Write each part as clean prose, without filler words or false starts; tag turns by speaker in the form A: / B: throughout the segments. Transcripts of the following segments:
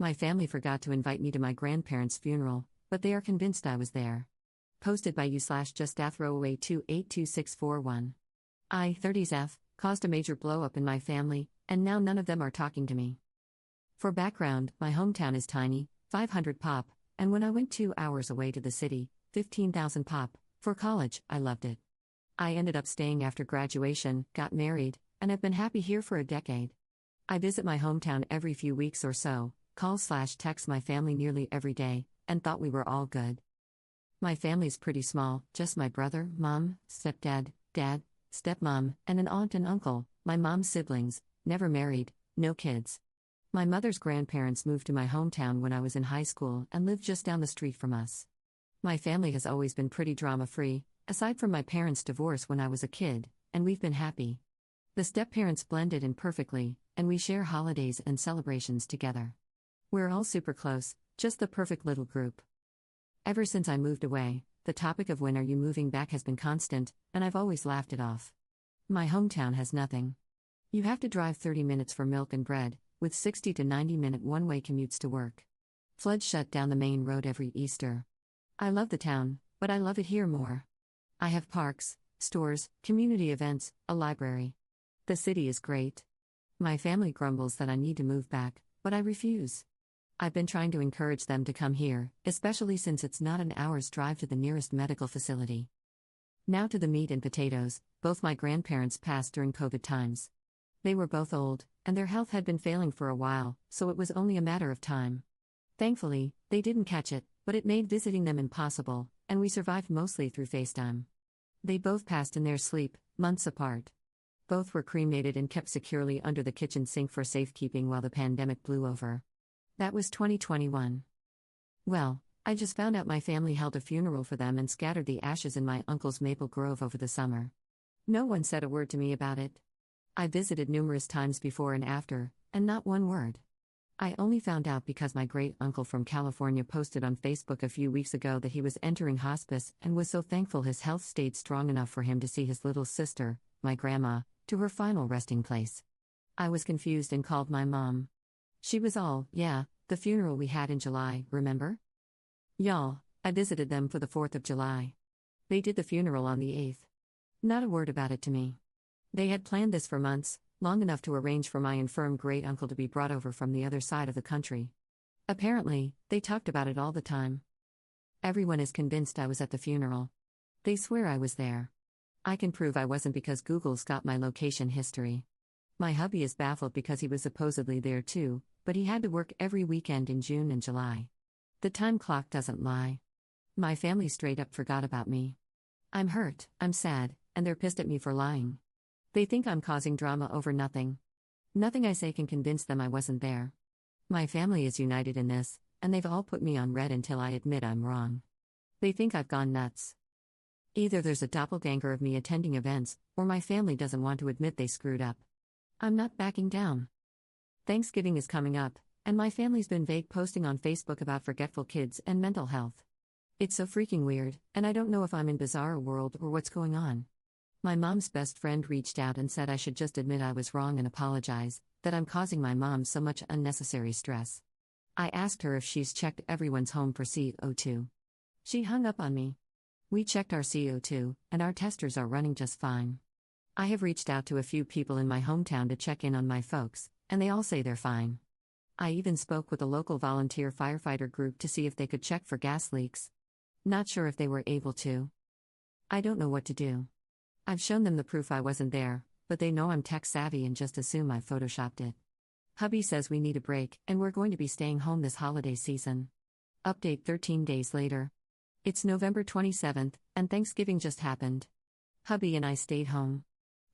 A: My family forgot to invite me to my grandparents' funeral, but they are convinced I was there. Posted by u/just-throwaway282641. I, 30s F, caused a major blow-up in my family, and now none of them are talking to me. For background, my hometown is tiny, 500 pop, and when I went 2 hours away to the city, 15,000 pop, for college, I loved it. I ended up staying after graduation, got married, and have been happy here for a decade. I visit my hometown every few weeks or so, call/text my family nearly every day, and thought we were all good. My family's pretty small, just my brother, mom, stepdad, dad, stepmom, and an aunt and uncle, my mom's siblings, never married, no kids. My mother's grandparents moved to my hometown when I was in high school and lived just down the street from us. My family has always been pretty drama-free, aside from my parents' divorce when I was a kid, and we've been happy. The step-parents blended in perfectly, and we share holidays and celebrations together. We're all super close, just the perfect little group. Ever since I moved away, the topic of when are you moving back has been constant, and I've always laughed it off. My hometown has nothing. You have to drive 30 minutes for milk and bread, with 60 to 90-minute one-way commutes to work. Floods shut down the main road every Easter. I love the town, but I love it here more. I have parks, stores, community events, a library. The city is great. My family grumbles that I need to move back, but I refuse. I've been trying to encourage them to come here, especially since it's not an hour's drive to the nearest medical facility. Now to the meat and potatoes. Both my grandparents passed during COVID times. They were both old, and their health had been failing for a while, so it was only a matter of time. Thankfully, they didn't catch it, but it made visiting them impossible, and we survived mostly through FaceTime. They both passed in their sleep, months apart. Both were cremated and kept securely under the kitchen sink for safekeeping while the pandemic blew over. That was 2021. Well, I just found out my family held a funeral for them and scattered the ashes in my uncle's maple grove over the summer. No one said a word to me about it. I visited numerous times before and after, and not one word. I only found out because my great-uncle from California posted on Facebook a few weeks ago that he was entering hospice and was so thankful his health stayed strong enough for him to see his little sister, my grandma, to her final resting place. I was confused and called my mom. She was all, yeah, the funeral we had in July, remember? Y'all, I visited them for the 4th of July. They did the funeral on the 8th. Not a word about it to me. They had planned this for months, long enough to arrange for my infirm great-uncle to be brought over from the other side of the country. Apparently, they talked about it all the time. Everyone is convinced I was at the funeral. They swear I was there. I can prove I wasn't because Google's got my location history. My hubby is baffled because he was supposedly there too, but he had to work every weekend in June and July. The time clock doesn't lie. My family straight up forgot about me. I'm hurt, I'm sad, and they're pissed at me for lying. They think I'm causing drama over nothing. Nothing I say can convince them I wasn't there. My family is united in this, and they've all put me on red until I admit I'm wrong. They think I've gone nuts. Either there's a doppelganger of me attending events, or my family doesn't want to admit they screwed up. I'm not backing down. Thanksgiving is coming up, and my family's been vague posting on Facebook about forgetful kids and mental health. It's so freaking weird, and I don't know if I'm in bizarre world or what's going on. My mom's best friend reached out and said I should just admit I was wrong and apologize, that I'm causing my mom so much unnecessary stress. I asked her if she's checked everyone's home for CO2. She hung up on me. We checked our CO2, and our testers are running just fine. I have reached out to a few people in my hometown to check in on my folks, and they all say they're fine. I even spoke with a local volunteer firefighter group to see if they could check for gas leaks. Not sure if they were able to. I don't know what to do. I've shown them the proof I wasn't there, but they know I'm tech savvy and just assume I photoshopped it. Hubby says we need a break, and we're going to be staying home this holiday season. Update 13 days later. It's November 27th, and Thanksgiving just happened. Hubby and I stayed home.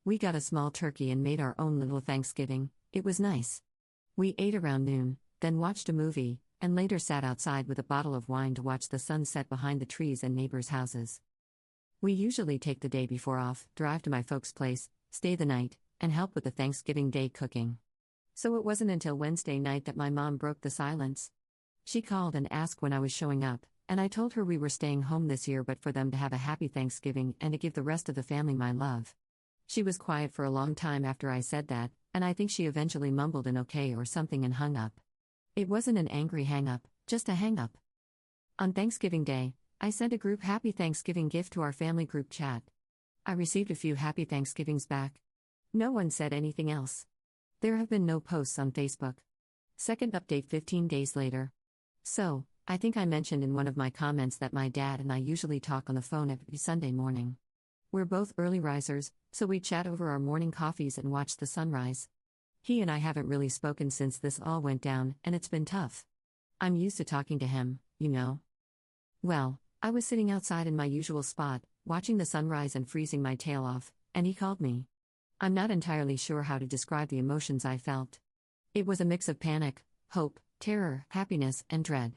A: We got a small turkey and made our own little Thanksgiving. It was nice. We ate around noon, then watched a movie, and later sat outside with a bottle of wine to watch the sun set behind the trees and neighbors' houses. We usually take the day before off, drive to my folks' place, stay the night, and help with the Thanksgiving Day cooking. So it wasn't until Wednesday night that my mom broke the silence. She called and asked when I was showing up, and I told her we were staying home this year but for them to have a happy Thanksgiving and to give the rest of the family my love. She was quiet for a long time after I said that, and I think she eventually mumbled an okay or something and hung up. It wasn't an angry hang-up, just a hang-up. On Thanksgiving Day, I sent a group Happy Thanksgiving gift to our family group chat. I received a few Happy Thanksgivings back. No one said anything else. There have been no posts on Facebook. Second update 15 days later. So, I think I mentioned in one of my comments that my dad and I usually talk on the phone every Sunday morning. We're both early risers, so we chat over our morning coffees and watch the sunrise. He and I haven't really spoken since this all went down, and it's been tough. I'm used to talking to him, you know. Well, I was sitting outside in my usual spot, watching the sunrise and freezing my tail off, and he called me. I'm not entirely sure how to describe the emotions I felt. It was a mix of panic, hope, terror, happiness, and dread.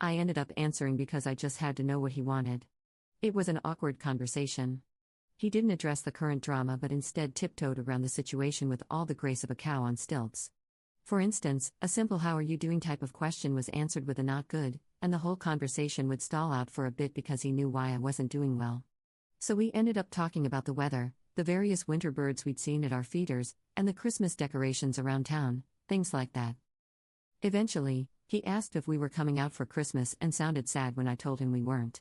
A: I ended up answering because I just had to know what he wanted. It was an awkward conversation. He didn't address the current drama but instead tiptoed around the situation with all the grace of a cow on stilts. For instance, a simple "how are you doing" type of question was answered with a "not good," and the whole conversation would stall out for a bit because he knew why I wasn't doing well. So we ended up talking about the weather, the various winter birds we'd seen at our feeders, and the Christmas decorations around town, things like that. Eventually, he asked if we were coming out for Christmas and sounded sad when I told him we weren't.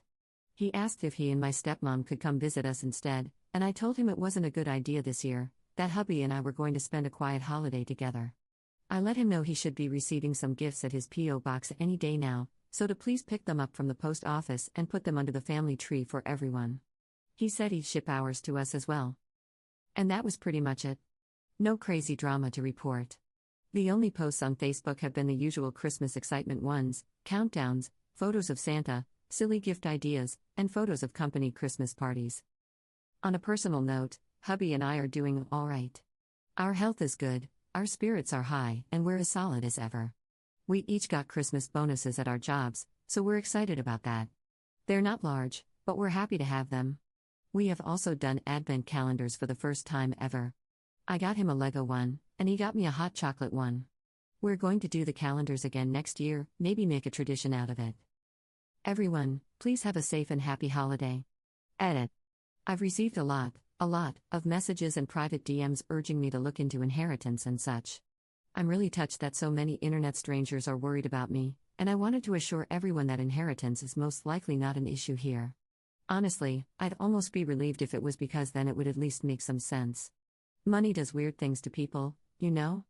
A: He asked if he and my stepmom could come visit us instead, and I told him it wasn't a good idea this year, that hubby and I were going to spend a quiet holiday together. I let him know he should be receiving some gifts at his P.O. box any day now, so to please pick them up from the post office and put them under the family tree for everyone. He said he'd ship ours to us as well. And that was pretty much it. No crazy drama to report. The only posts on Facebook have been the usual Christmas excitement ones, countdowns, photos of Santa, silly gift ideas, and photos of company Christmas parties. On a personal note, hubby and I are doing all right. Our health is good, our spirits are high, and we're as solid as ever. We each got Christmas bonuses at our jobs, so we're excited about that. They're not large, but we're happy to have them. We have also done advent calendars for the first time ever. I got him a Lego one, and he got me a hot chocolate one. We're going to do the calendars again next year, maybe make a tradition out of it. Everyone, please have a safe and happy holiday. Edit. I've received a lot of messages and private DMs urging me to look into inheritance and such. I'm really touched that so many internet strangers are worried about me, and I wanted to assure everyone that inheritance is most likely not an issue here. Honestly, I'd almost be relieved if it was, because then it would at least make some sense. Money does weird things to people, you know?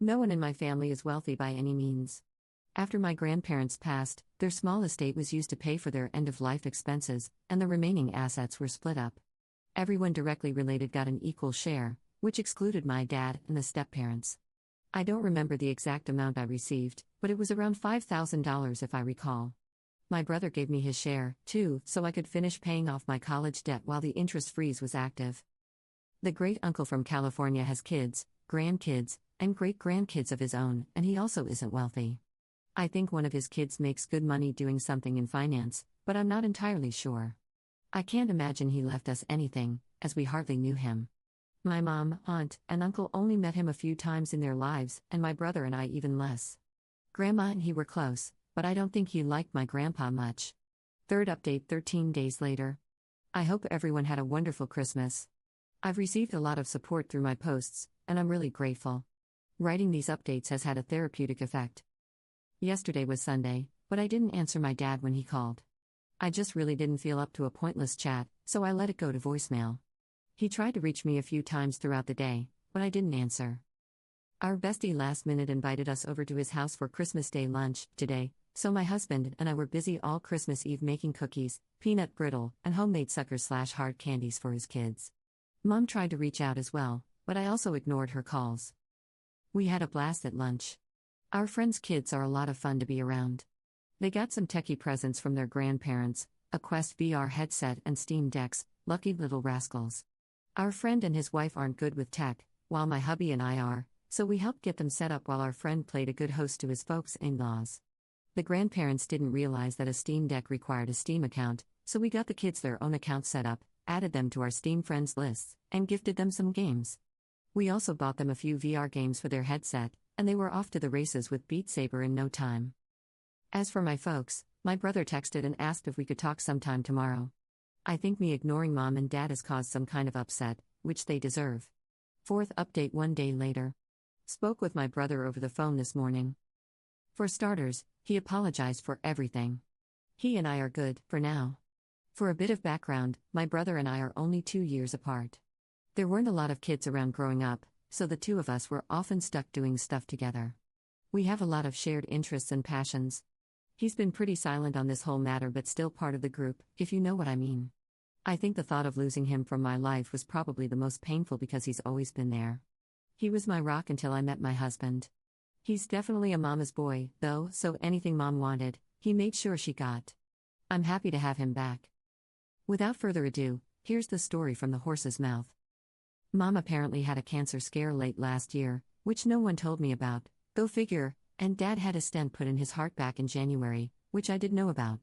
A: No one in my family is wealthy by any means. After my grandparents passed, their small estate was used to pay for their end-of-life expenses, and the remaining assets were split up. Everyone directly related got an equal share, which excluded my dad and the step-parents. I don't remember the exact amount I received, but it was around $5,000 if I recall. My brother gave me his share, too, so I could finish paying off my college debt while the interest freeze was active. The great-uncle from California has kids, grandkids, and great-grandkids of his own, and he also isn't wealthy. I think one of his kids makes good money doing something in finance, but I'm not entirely sure. I can't imagine he left us anything, as we hardly knew him. My mom, aunt, and uncle only met him a few times in their lives, and my brother and I even less. Grandma and he were close, but I don't think he liked my grandpa much. Third update 13 days later. I hope everyone had a wonderful Christmas. I've received a lot of support through my posts, and I'm really grateful. Writing these updates has had a therapeutic effect. Yesterday was Sunday, but I didn't answer my dad when he called. I just really didn't feel up to a pointless chat, so I let it go to voicemail. He tried to reach me a few times throughout the day, but I didn't answer. Our bestie last minute invited us over to his house for Christmas Day lunch today, so my husband and I were busy all Christmas Eve making cookies, peanut brittle, and homemade suckers/hard candies for his kids. Mom tried to reach out as well, but I also ignored her calls. We had a blast at lunch. Our friends' kids are a lot of fun to be around. They got some techie presents from their grandparents, a Quest VR headset and Steam Decks, lucky little rascals. Our friend and his wife aren't good with tech, while my hubby and I are, so we helped get them set up while our friend played a good host to his folks' in-laws. The grandparents didn't realize that a Steam Deck required a Steam account, so we got the kids their own account set up, added them to our Steam friends lists, and gifted them some games. We also bought them a few VR games for their headset, and they were off to the races with Beat Saber in no time. As for my folks, my brother texted and asked if we could talk sometime tomorrow. I think me ignoring mom and dad has caused some kind of upset, which they deserve. Fourth update 1 day later. Spoke with my brother over the phone this morning. For starters, he apologized for everything. He and I are good, for now. For a bit of background, my brother and I are only 2 years apart. There weren't a lot of kids around growing up, so the two of us were often stuck doing stuff together. We have a lot of shared interests and passions. He's been pretty silent on this whole matter but still part of the group, if you know what I mean. I think the thought of losing him from my life was probably the most painful because he's always been there. He was my rock until I met my husband. He's definitely a mama's boy, though, so anything mom wanted, he made sure she got. I'm happy to have him back. Without further ado, here's the story from the horse's mouth. Mom apparently had a cancer scare late last year, which no one told me about, go figure, and Dad had a stent put in his heart back in January, which I didn't know about.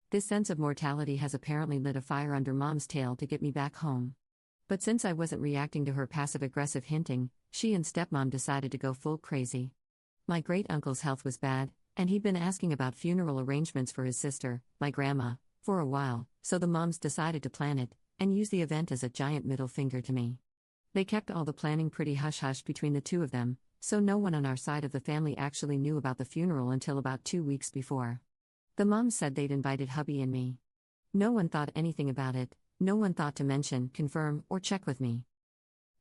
A: This sense of mortality has apparently lit a fire under Mom's tail to get me back home. But since I wasn't reacting to her passive-aggressive hinting, she and stepmom decided to go full crazy. My great-uncle's health was bad, and he'd been asking about funeral arrangements for his sister, my grandma, for a while, so the moms decided to plan it, and use the event as a giant middle finger to me. They kept all the planning pretty hush-hush between the two of them, so no one on our side of the family actually knew about the funeral until about 2 weeks before. The moms said they'd invited hubby and me. No one thought anything about it, no one thought to mention, confirm, or check with me.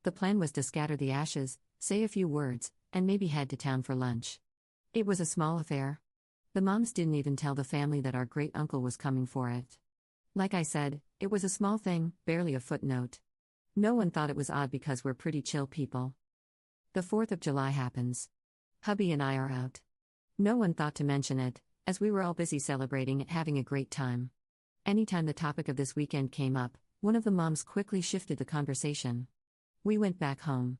A: The plan was to scatter the ashes, say a few words, and maybe head to town for lunch. It was a small affair. The moms didn't even tell the family that our great-uncle was coming for it. Like I said, it was a small thing, barely a footnote. No one thought it was odd because we're pretty chill people. The 4th of July happens. Hubby and I are out. No one thought to mention it, as we were all busy celebrating and having a great time. Anytime the topic of this weekend came up, one of the moms quickly shifted the conversation. We went back home.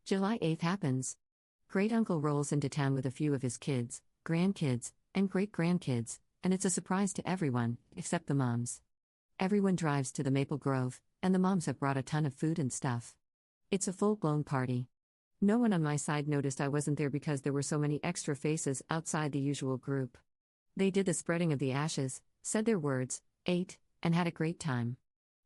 A: July 8th happens. Great-uncle rolls into town with a few of his kids, grandkids, and great-grandkids, and it's a surprise to everyone, except the moms. Everyone drives to the Maple Grove, and the moms have brought a ton of food and stuff. It's a full-blown party. No one on my side noticed I wasn't there because there were so many extra faces outside the usual group. They did the spreading of the ashes, said their words, ate, and had a great time.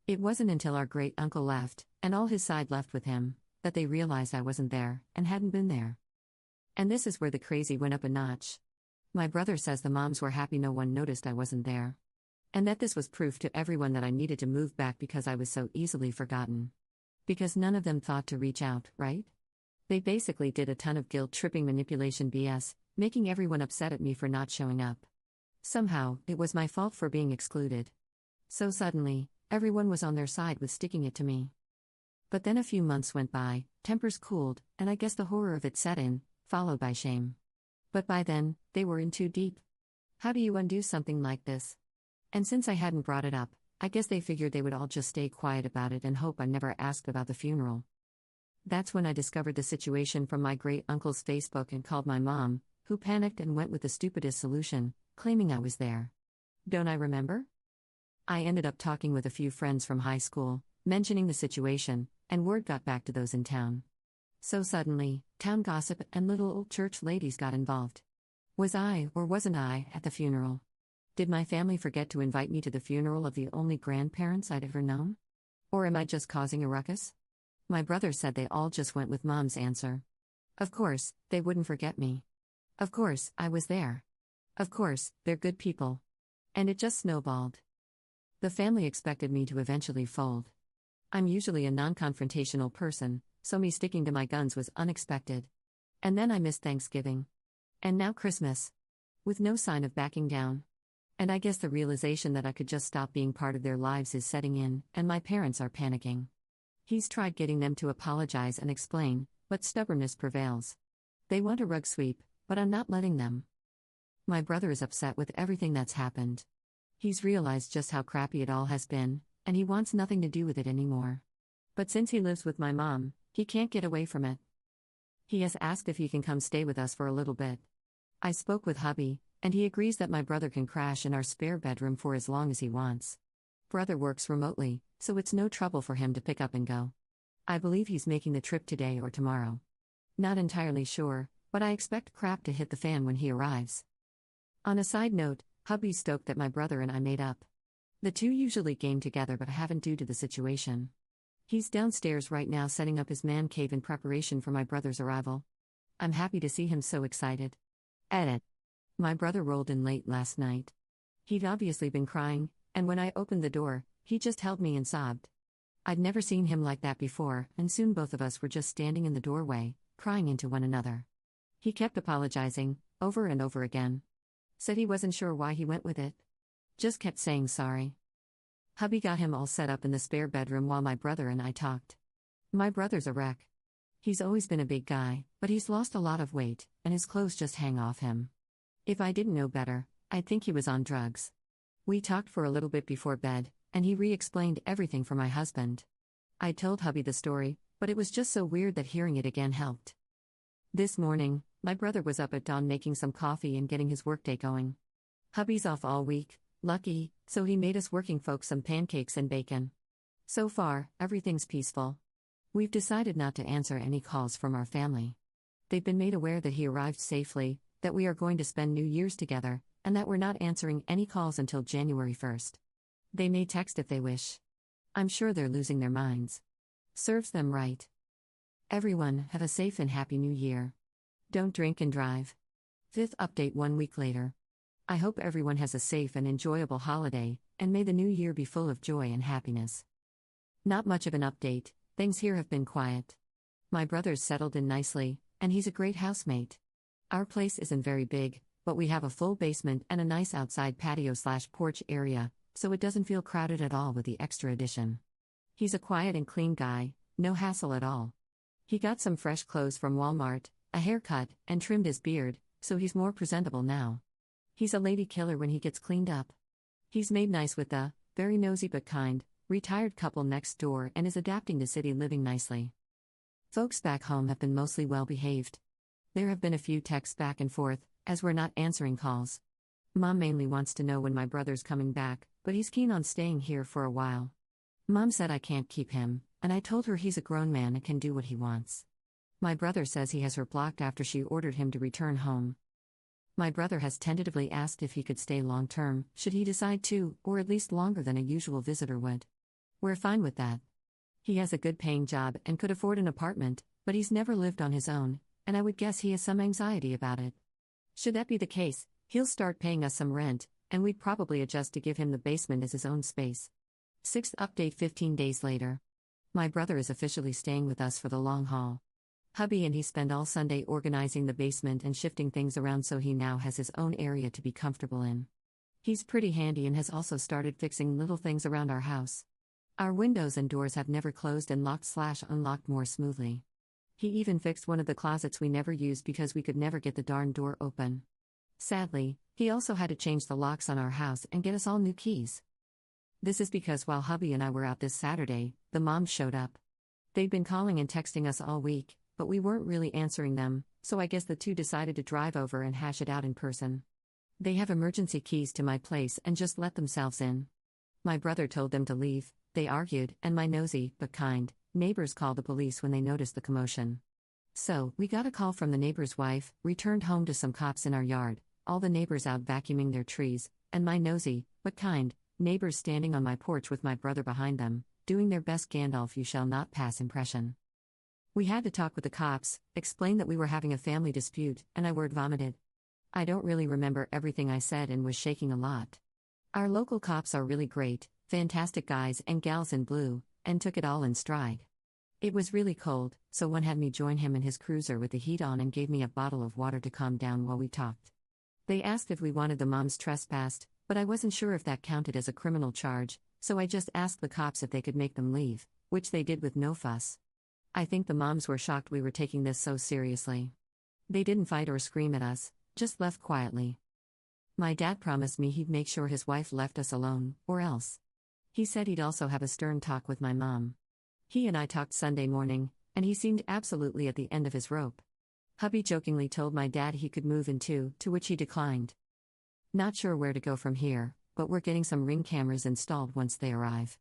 A: It wasn't until our great-uncle left, and all his side left with him, that they realized I wasn't there, and hadn't been there. And this is where the crazy went up a notch. My brother says the moms were happy no one noticed I wasn't there. And that this was proof to everyone that I needed to move back because I was so easily forgotten. Because none of them thought to reach out, right? They basically did a ton of guilt-tripping manipulation BS, making everyone upset at me for not showing up. Somehow, it was my fault for being excluded. So suddenly, everyone was on their side with sticking it to me. But then a few months went by, tempers cooled, and I guess the horror of it set in, followed by shame. But by then, they were in too deep. How do you undo something like this? And since I hadn't brought it up, I guess they figured they would all just stay quiet about it and hope I never asked about the funeral. That's when I discovered the situation from my great-uncle's Facebook and called my mom, who panicked and went with the stupidest solution, claiming I was there. Don't I remember? I ended up talking with a few friends from high school, mentioning the situation, and word got back to those in town. So suddenly, town gossip and little old church ladies got involved. Was I, or wasn't I, at the funeral? Did my family forget to invite me to the funeral of the only grandparents I'd ever known? Or am I just causing a ruckus? My brother said they all just went with Mom's answer. Of course, they wouldn't forget me. Of course, I was there. Of course, they're good people. And it just snowballed. The family expected me to eventually fold. I'm usually a non-confrontational person, so me sticking to my guns was unexpected. And then I missed Thanksgiving. And now Christmas. With no sign of backing down. And I guess the realization that I could just stop being part of their lives is setting in, and my parents are panicking. He's tried getting them to apologize and explain, but stubbornness prevails. They want a rug sweep, but I'm not letting them. My brother is upset with everything that's happened. He's realized just how crappy it all has been, and he wants nothing to do with it anymore. But since he lives with my mom, he can't get away from it. He has asked if he can come stay with us for a little bit. I spoke with hubby, and he agrees that my brother can crash in our spare bedroom for as long as he wants. Brother works remotely, so it's no trouble for him to pick up and go. I believe he's making the trip today or tomorrow. Not entirely sure, but I expect crap to hit the fan when he arrives. On a side note, hubby's stoked that my brother and I made up. The two usually game together but haven't due to the situation. He's downstairs right now setting up his man cave in preparation for my brother's arrival. I'm happy to see him so excited. Edit. My brother rolled in late last night. He'd obviously been crying, and when I opened the door, he just held me and sobbed. I'd never seen him like that before, and soon both of us were just standing in the doorway, crying into one another. He kept apologizing, over and over again. Said he wasn't sure why he went with it. Just kept saying sorry. Hubby got him all set up in the spare bedroom while my brother and I talked. My brother's a wreck. He's always been a big guy, but he's lost a lot of weight, and his clothes just hang off him. If I didn't know better, I'd think he was on drugs. We talked for a little bit before bed, and he re-explained everything for my husband. I told hubby the story, but it was just so weird that hearing it again helped. This morning, my brother was up at dawn making some coffee and getting his workday going. Hubby's off all week, lucky, so he made us working folks some pancakes and bacon. So far, everything's peaceful. We've decided not to answer any calls from our family. They've been made aware that he arrived safely, that we are going to spend New Year's together, and that we're not answering any calls until January 1st. They may text if they wish. I'm sure they're losing their minds. Serves them right. Everyone, have a safe and happy New Year. Don't drink and drive. 5th update 1 week later. I hope everyone has a safe and enjoyable holiday, and may the new year be full of joy and happiness. Not much of an update, things here have been quiet. My brother's settled in nicely, and he's a great housemate. Our place isn't very big, but we have a full basement and a nice outside patio/porch area, so it doesn't feel crowded at all with the extra addition. He's a quiet and clean guy, no hassle at all. He got some fresh clothes from Walmart, a haircut, and trimmed his beard, so he's more presentable now. He's a lady killer when he gets cleaned up. He's made nice with the, very nosy but kind, retired couple next door and is adapting to city living nicely. Folks back home have been mostly well behaved. There have been a few texts back and forth, as we're not answering calls. Mom mainly wants to know when my brother's coming back, but he's keen on staying here for a while. Mom said I can't keep him, and I told her he's a grown man and can do what he wants. My brother says he has her blocked after she ordered him to return home. My brother has tentatively asked if he could stay long term, should he decide to, or at least longer than a usual visitor would. We're fine with that. He has a good paying job and could afford an apartment, but he's never lived on his own, and I would guess he has some anxiety about it. Should that be the case, he'll start paying us some rent, and we'd probably adjust to give him the basement as his own space. 6th update 15 days later. My brother is officially staying with us for the long haul. Hubby and he spend all Sunday organizing the basement and shifting things around so he now has his own area to be comfortable in. He's pretty handy and has also started fixing little things around our house. Our windows and doors have never closed and locked/unlocked more smoothly. He even fixed one of the closets we never used because we could never get the darn door open. Sadly, he also had to change the locks on our house and get us all new keys. This is because while hubby and I were out this Saturday, the moms showed up. They'd been calling and texting us all week, but we weren't really answering them, so I guess the two decided to drive over and hash it out in person. They have emergency keys to my place and just let themselves in. My brother told them to leave, they argued, and my nosy, but kind, neighbors called the police when they noticed the commotion. So, we got a call from the neighbor's wife, returned home to some cops in our yard, all the neighbors out vacuuming their trees, and my nosy, but kind, neighbors standing on my porch with my brother behind them, doing their best Gandalf you shall not pass impression. We had to talk with the cops, explain that we were having a family dispute, and I word vomited. I don't really remember everything I said and was shaking a lot. Our local cops are really great, fantastic guys and gals in blue, and took it all in stride. It was really cold, so one had me join him in his cruiser with the heat on and gave me a bottle of water to calm down while we talked. They asked if we wanted the moms trespassed, but I wasn't sure if that counted as a criminal charge, so I just asked the cops if they could make them leave, which they did with no fuss. I think the moms were shocked we were taking this so seriously. They didn't fight or scream at us, just left quietly. My dad promised me he'd make sure his wife left us alone, or else. He said he'd also have a stern talk with my mom. He and I talked Sunday morning, and he seemed absolutely at the end of his rope. Hubby jokingly told my dad he could move in too, to which he declined. Not sure where to go from here, but we're getting some Ring cameras installed once they arrive.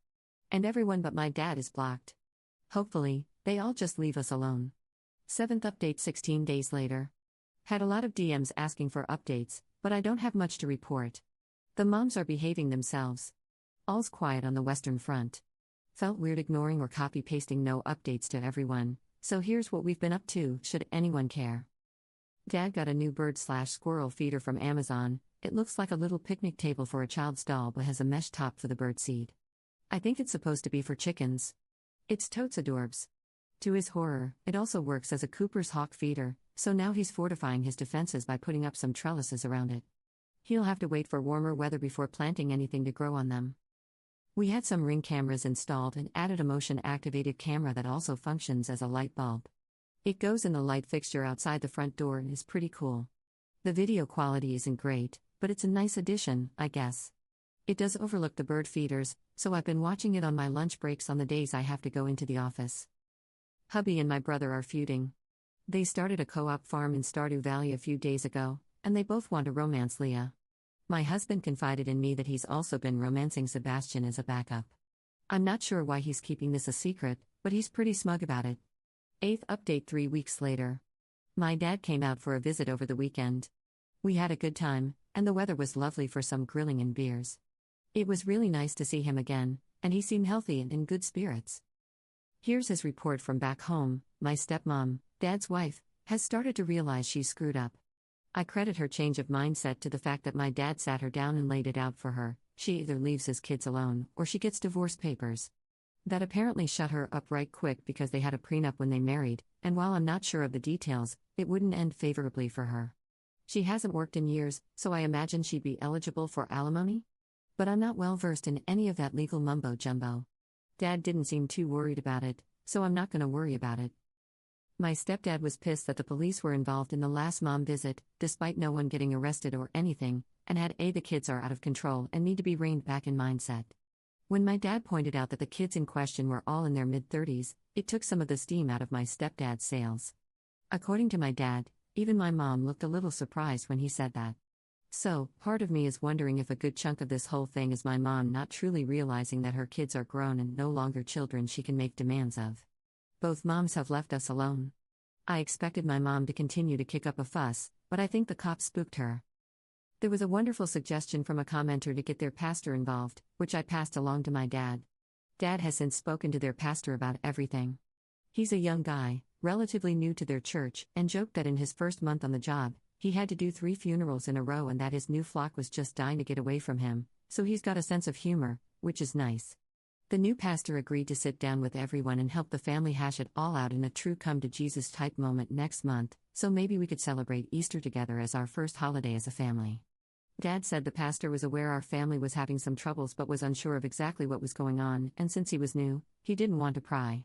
A: And everyone but my dad is blocked. Hopefully, they all just leave us alone. 7th update 16 days later. Had a lot of DMs asking for updates, but I don't have much to report. The moms are behaving themselves. All's quiet on the Western Front. Felt weird ignoring or copy-pasting no updates to everyone, so here's what we've been up to, should anyone care. Dad got a new bird/squirrel feeder from Amazon. It looks like a little picnic table for a child's doll but has a mesh top for the bird seed. I think it's supposed to be for chickens. It's totes adorbs. To his horror, it also works as a Cooper's hawk feeder, so now he's fortifying his defenses by putting up some trellises around it. He'll have to wait for warmer weather before planting anything to grow on them. We had some Ring cameras installed and added a motion-activated camera that also functions as a light bulb. It goes in the light fixture outside the front door and is pretty cool. The video quality isn't great, but it's a nice addition, I guess. It does overlook the bird feeders, so I've been watching it on my lunch breaks on the days I have to go into the office. Hubby and my brother are feuding. They started a co-op farm in Stardew Valley a few days ago, and they both want to romance Leah. My husband confided in me that he's also been romancing Sebastian as a backup. I'm not sure why he's keeping this a secret, but he's pretty smug about it. 8th update 3 weeks later. My dad came out for a visit over the weekend. We had a good time, and the weather was lovely for some grilling and beers. It was really nice to see him again, and he seemed healthy and in good spirits. Here's his report from back home. My stepmom, Dad's wife, has started to realize she's screwed up. I credit her change of mindset to the fact that my dad sat her down and laid it out for her. She either leaves his kids alone, or she gets divorce papers. That apparently shut her up right quick because they had a prenup when they married, and while I'm not sure of the details, it wouldn't end favorably for her. She hasn't worked in years, so I imagine she'd be eligible for alimony? But I'm not well versed in any of that legal mumbo-jumbo. Dad didn't seem too worried about it, so I'm not going to worry about it. My stepdad was pissed that the police were involved in the last mom visit, despite no one getting arrested or anything, and had the kids are out of control and need to be reined back in mindset. When my dad pointed out that the kids in question were all in their mid-30s, it took some of the steam out of my stepdad's sails. According to my dad, even my mom looked a little surprised when he said that. So, part of me is wondering if a good chunk of this whole thing is my mom not truly realizing that her kids are grown and no longer children she can make demands of. Both moms have left us alone. I expected my mom to continue to kick up a fuss, but I think the cops spooked her. There was a wonderful suggestion from a commenter to get their pastor involved, which I passed along to my dad. Dad has since spoken to their pastor about everything. He's a young guy, relatively new to their church, and joked that in his first month on the job, he had to do 3 funerals in a row and that his new flock was just dying to get away from him, so he's got a sense of humor, which is nice. The new pastor agreed to sit down with everyone and help the family hash it all out in a true come-to-Jesus type moment next month, so maybe we could celebrate Easter together as our first holiday as a family. Dad said the pastor was aware our family was having some troubles but was unsure of exactly what was going on, and since he was new, he didn't want to pry.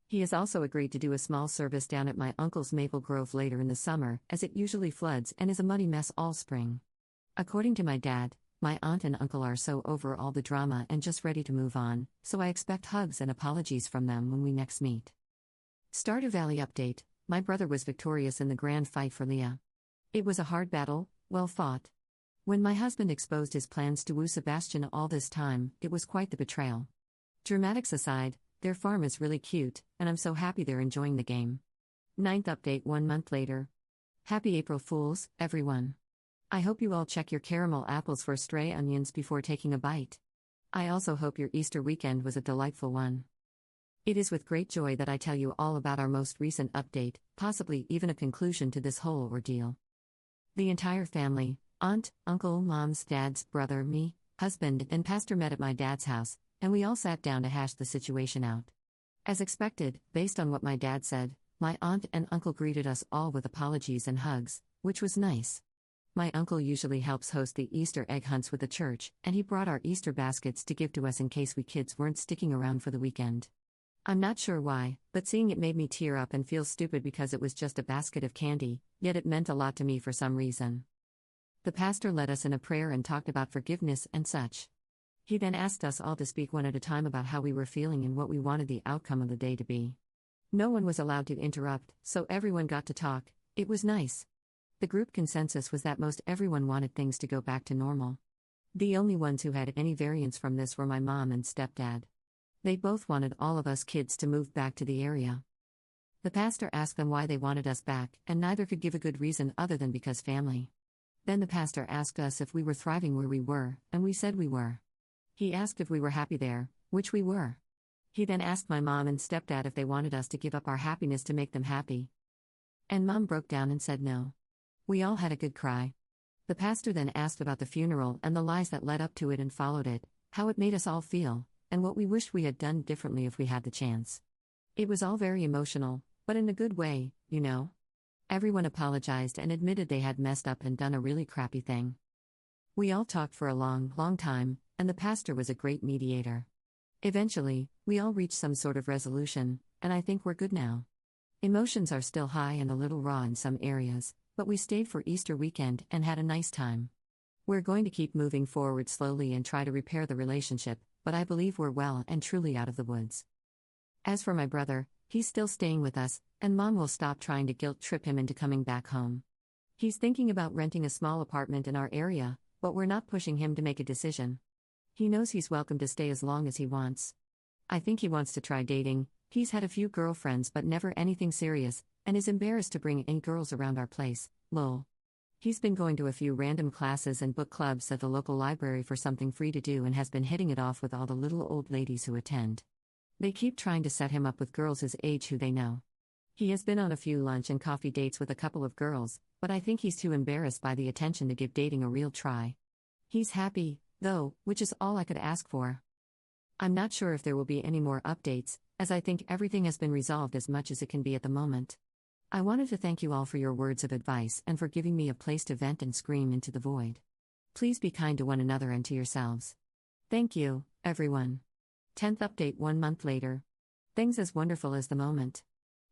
A: He has also agreed to do a small service down at my uncle's Maple Grove later in the summer, as it usually floods and is a muddy mess all spring. According to my dad, my aunt and uncle are so over all the drama and just ready to move on, so I expect hugs and apologies from them when we next meet. Stardew Valley update. My brother was victorious in the grand fight for Leah. It was a hard battle, well fought. When my husband exposed his plans to woo Sebastian all this time, it was quite the betrayal. Dramatics aside, their farm is really cute, and I'm so happy they're enjoying the game. 9th update 1 month later. Happy April Fools, everyone. I hope you all check your caramel apples for stray onions before taking a bite. I also hope your Easter weekend was a delightful one. It is with great joy that I tell you all about our most recent update, possibly even a conclusion to this whole ordeal. The entire family, aunt, uncle, moms, dads, brother, me, husband, and pastor met at my dad's house, and we all sat down to hash the situation out. As expected, based on what my dad said, my aunt and uncle greeted us all with apologies and hugs, which was nice. My uncle usually helps host the Easter egg hunts with the church, and he brought our Easter baskets to give to us in case we kids weren't sticking around for the weekend. I'm not sure why, but seeing it made me tear up and feel stupid because it was just a basket of candy, yet it meant a lot to me for some reason. The pastor led us in a prayer and talked about forgiveness and such. He then asked us all to speak one at a time about how we were feeling and what we wanted the outcome of the day to be. No one was allowed to interrupt, so everyone got to talk. It was nice. The group consensus was that most everyone wanted things to go back to normal. The only ones who had any variance from this were my mom and stepdad. They both wanted all of us kids to move back to the area. The pastor asked them why they wanted us back, and neither could give a good reason other than because family. Then the pastor asked us if we were thriving where we were, and we said we were. He asked if we were happy there, which we were. He then asked my mom and stepdad if they wanted us to give up our happiness to make them happy. And Mom broke down and said no. We all had a good cry. The pastor then asked about the funeral and the lies that led up to it and followed it, how it made us all feel, and what we wished we had done differently if we had the chance. It was all very emotional, but in a good way, you know? Everyone apologized and admitted they had messed up and done a really crappy thing. We all talked for a long, long time, and the pastor was a great mediator. Eventually, we all reached some sort of resolution, and I think we're good now. Emotions are still high and a little raw in some areas, but we stayed for Easter weekend and had a nice time. We're going to keep moving forward slowly and try to repair the relationship, but I believe we're well and truly out of the woods. As for my brother, he's still staying with us, and Mom will stop trying to guilt trip him into coming back home. He's thinking about renting a small apartment in our area, but we're not pushing him to make a decision. He knows he's welcome to stay as long as he wants. I think he wants to try dating. He's had a few girlfriends but never anything serious, and is embarrassed to bring any girls around our place, lol. He's been going to a few random classes and book clubs at the local library for something free to do and has been hitting it off with all the little old ladies who attend. They keep trying to set him up with girls his age who they know. He has been on a few lunch and coffee dates with a couple of girls, but I think he's too embarrassed by the attention to give dating a real try. He's happy, though, which is all I could ask for. I'm not sure if there will be any more updates, as I think everything has been resolved as much as it can be at the moment. I wanted to thank you all for your words of advice and for giving me a place to vent and scream into the void. Please be kind to one another and to yourselves. Thank you, everyone. 10th update 1 month later. Things as wonderful as the moment.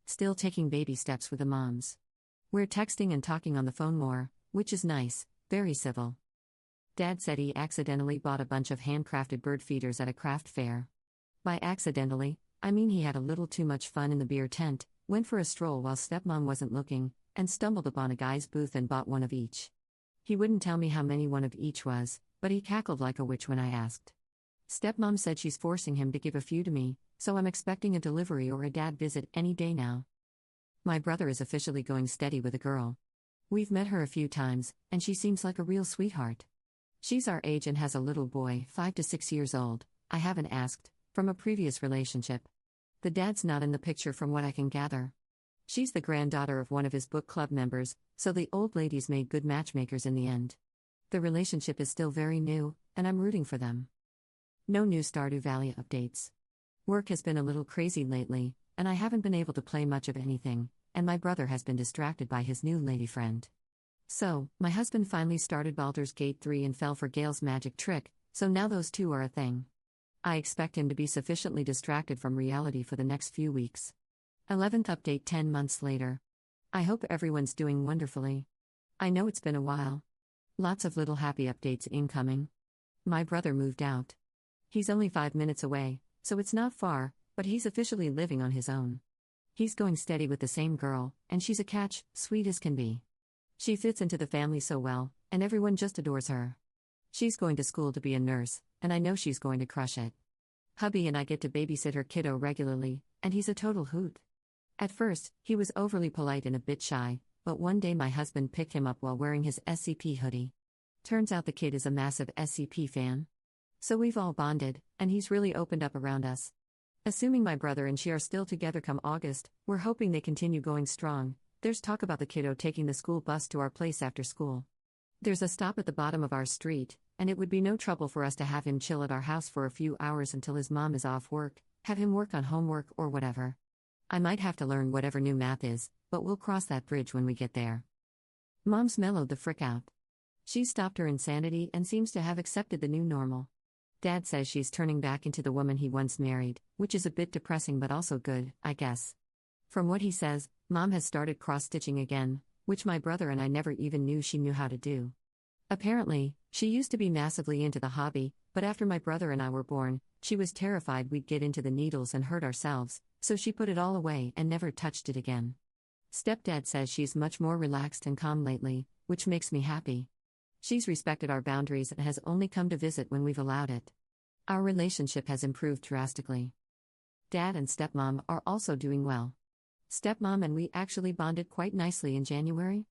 A: Still taking baby steps with the moms. We're texting and talking on the phone more, which is nice, very civil. Dad said he accidentally bought a bunch of handcrafted bird feeders at a craft fair. By accidentally, I mean he had a little too much fun in the beer tent, went for a stroll while stepmom wasn't looking, and stumbled upon a guy's booth and bought one of each. He wouldn't tell me how many one of each was, but he cackled like a witch when I asked. Stepmom said she's forcing him to give a few to me, so I'm expecting a delivery or a dad visit any day now. My brother is officially going steady with a girl. We've met her a few times, and she seems like a real sweetheart. She's our age and has a little boy, 5 to 6 years old, I haven't asked, from a previous relationship. The dad's not in the picture from what I can gather. She's the granddaughter of one of his book club members, so the old ladies made good matchmakers in the end. The relationship is still very new, and I'm rooting for them. No new Stardew Valley updates. Work has been a little crazy lately, and I haven't been able to play much of anything, and my brother has been distracted by his new lady friend. So, my husband finally started Baldur's Gate 3 and fell for Gale's magic trick, so now those two are a thing. I expect him to be sufficiently distracted from reality for the next few weeks. 11th update 10 months later. I hope everyone's doing wonderfully. I know it's been a while. Lots of little happy updates incoming. My brother moved out. He's only 5 minutes away, so it's not far, but he's officially living on his own. He's going steady with the same girl, and she's a catch, sweet as can be. She fits into the family so well, and everyone just adores her. She's going to school to be a nurse, and I know she's going to crush it. Hubby and I get to babysit her kiddo regularly, and he's a total hoot. At first, he was overly polite and a bit shy, but one day my husband picked him up while wearing his SCP hoodie. Turns out the kid is a massive SCP fan. So we've all bonded, and he's really opened up around us. Assuming my brother and she are still together come August, we're hoping they continue going strong. There's talk about the kiddo taking the school bus to our place after school. There's a stop at the bottom of our street, and it would be no trouble for us to have him chill at our house for a few hours until his mom is off work, have him work on homework or whatever. I might have to learn whatever new math is, but we'll cross that bridge when we get there. Mom's mellowed the frick out. She's stopped her insanity and seems to have accepted the new normal. Dad says she's turning back into the woman he once married, which is a bit depressing but also good, I guess. From what he says, Mom has started cross-stitching again, which my brother and I never even knew she knew how to do. Apparently, she used to be massively into the hobby, but after my brother and I were born, she was terrified we'd get into the needles and hurt ourselves, so she put it all away and never touched it again. Stepdad says she's much more relaxed and calm lately, which makes me happy. She's respected our boundaries and has only come to visit when we've allowed it. Our relationship has improved drastically. Dad and stepmom are also doing well. Stepmom and we actually bonded quite nicely in January.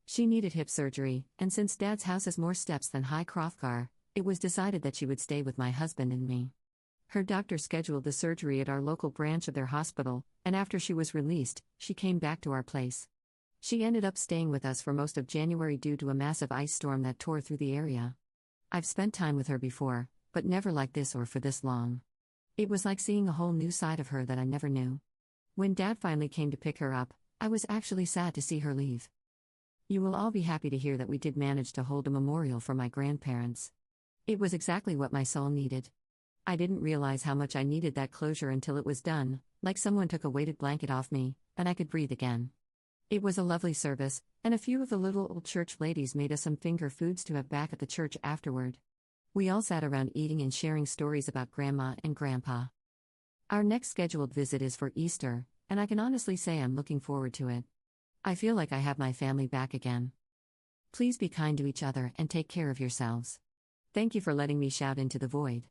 A: She needed hip surgery, and since Dad's house has more steps than High Hrothgar, it was decided that she would stay with my husband and me. Her doctor scheduled the surgery at our local branch of their hospital, and after she was released, she came back to our place. She ended up staying with us for most of January due to a massive ice storm that tore through the area. I've spent time with her before, but never like this or for this long. It was like seeing a whole new side of her that I never knew. When Dad finally came to pick her up, I was actually sad to see her leave. You will all be happy to hear that we did manage to hold a memorial for my grandparents. It was exactly what my soul needed. I didn't realize how much I needed that closure until it was done, like someone took a weighted blanket off me, and I could breathe again. It was a lovely service, and a few of the little old church ladies made us some finger foods to have back at the church afterward. We all sat around eating and sharing stories about Grandma and Grandpa. Our next scheduled visit is for Easter, and I can honestly say I'm looking forward to it. I feel like I have my family back again. Please be kind to each other and take care of yourselves. Thank you for letting me shout into the void.